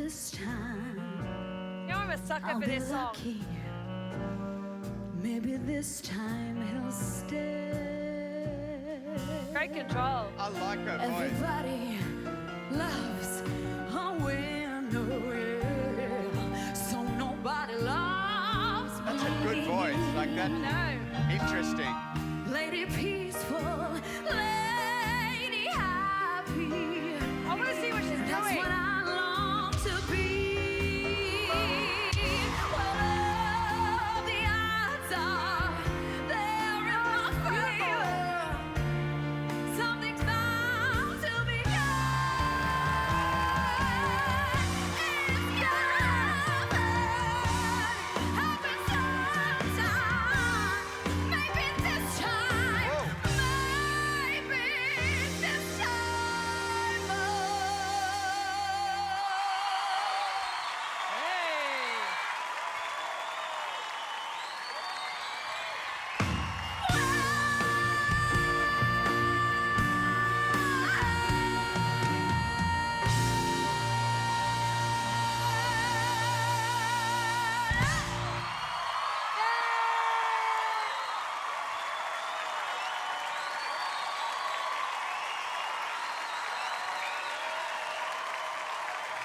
this time You know, I'm a sucker I'll for be this song. lucky. Maybe this time he'll stay. Great control. I like her voice. Everybody loves a winner, yeah. So nobody loves me. That's a good voice. Like that. No. Interesting. Lady peaceful, lady happy. I want to see what she's That's doing. what I long to be. Well, the odds are they're in my favor. Something's bound to be good. It's gonna happen sometime. Maybe this time. Maybe this time. Hey.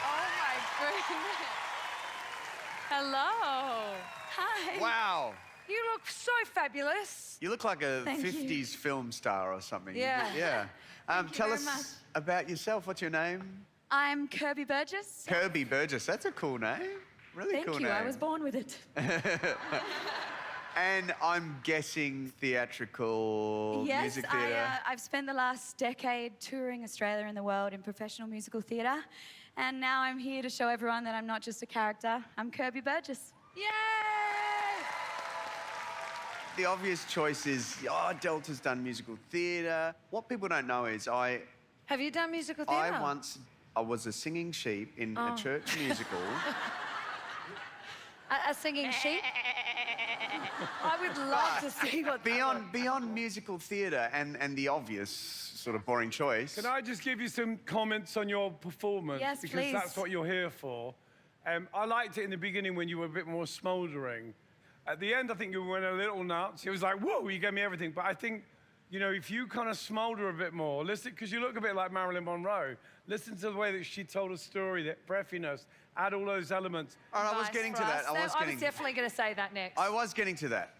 Oh my goodness. Hello. Hi. Wow. You look so fabulous. You look like a Thank you. 50s film star or something. Yeah. Yeah. Thank you Tell very us much. about yourself. What's your name? I'm Kirby Burgess. Kirby Burgess. That's a cool name. Really Thank cool you. name. I was born with it. And I'm guessing theatrical Yes, music theatre. I've spent the last decade touring Australia and the world in professional musical theatre, and now I'm here to show everyone that I'm not just a character. I'm Kirby Burgess. Yay! The obvious choice is, Delta's done musical theatre. What people don't know is I Have you done musical theatre? I was a singing sheep in a church musical. A singing sheep? I would love to see what Beyond musical theatre and the obvious sort of boring choice. Can I just give you some comments on your performance? Yes, because please. that's what you're here for. I liked it in the beginning when you were a bit more smouldering. At the end, I think you went a little nuts. It was like, whoa, you gave me everything. But I think, you know, if you kind of smoulder a bit more, listen, because you look a bit like Marilyn Monroe. Listen to the way that she told a story, that breathiness, add all those elements. All right, I was Nice getting for to that. us. I was definitely going to say that next. I was getting to that.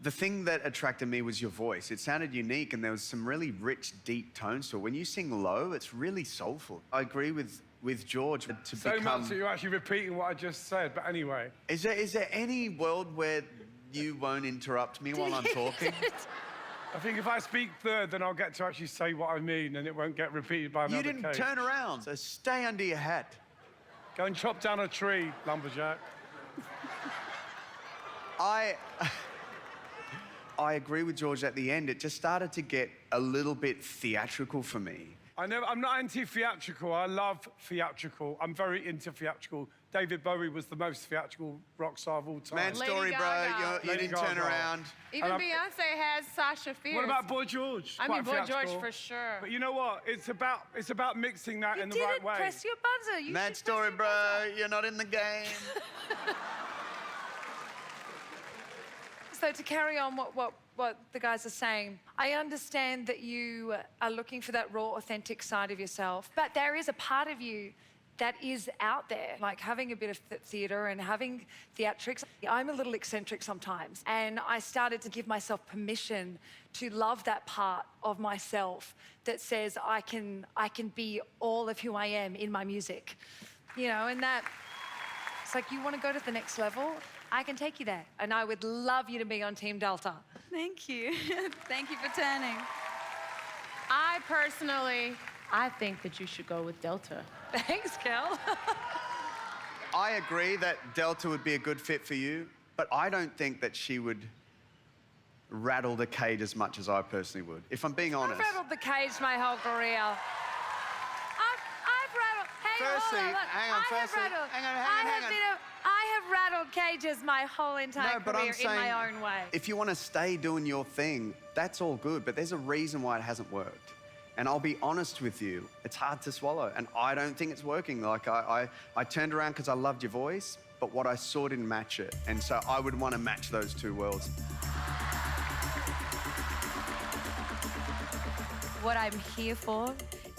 The thing that attracted me was your voice. It sounded unique and there was some really rich, deep tones to it. When you sing low, it's really soulful. I agree with George to So become... much that you're actually repeating what I just said. But anyway. Is there any world where you won't interrupt me while I'm talking? I think if I speak third, then I'll get to actually say what I mean and it won't get repeated by another You didn't cage. turn around, so stay under your hat. Go and chop down a tree, lumberjack. I agree with George at the end. It just started to get a little bit theatrical for me. I'm not anti-theatrical. I love theatrical. I'm very into theatrical. David Bowie was the most theatrical rock star of all time. Man, Lady story, bro. Gaga. You Lady didn't turn Gaga. around. Even And Beyonce has Sasha Fierce. What about Boy George? I mean, Quite Boy George theatrical. for sure. But you know what? It's about mixing that You in the right didn't way. press your buzzer. You Mad should press story, your bro. buzzer. You're not in the game. So to carry on what the guys are saying, I understand that you are looking for that raw, authentic side of yourself, but there is a part of you that is out there, like having a bit of theatre and having theatrics. I'm a little eccentric sometimes, and I started to give myself permission to love that part of myself that says I can be all of who I am in my music, you know, and that it's like, you want to go to the next level? I can take you there, and I would love you to be on Team Delta. Thank you. Thank you for turning. I think that you should go with Delta. Thanks, Kel. I agree that Delta would be a good fit for you, but I don't think that she would rattle the cage as much as I personally would, if I'm being honest. I've rattled the cage my whole career. I've rattled. Firstly, hang on, firstly, hang on. I have rattled cages my whole entire No, but career I'm saying, in my own way. if you want to stay doing your thing, that's all good, but there's a reason why it hasn't worked. And I'll be honest with you, it's hard to swallow. And I don't think it's working. Like, I turned around because I loved your voice, but what I saw didn't match it. And so I would want to match those two worlds. What I'm here for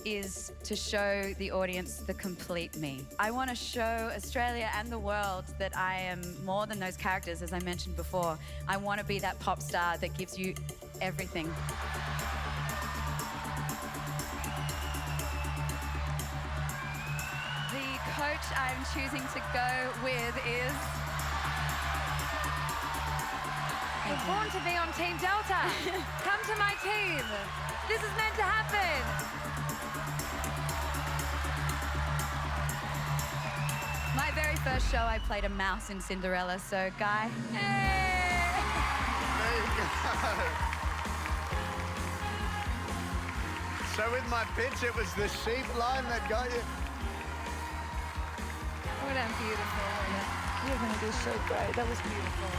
is to show the audience the complete me. I want to show Australia and the world that I am more than those characters, as I mentioned before. I want to be that pop star that gives you everything. The coach I'm choosing to go with is... You're born to be on Team Delta. Come to my team. This is meant to happen. My very first show, I played a mouse in Cinderella, so Guy. There you go. So with my pitch, it was the sheep line that got you. Oh, that's beautiful. You're going to do so great. That was beautiful.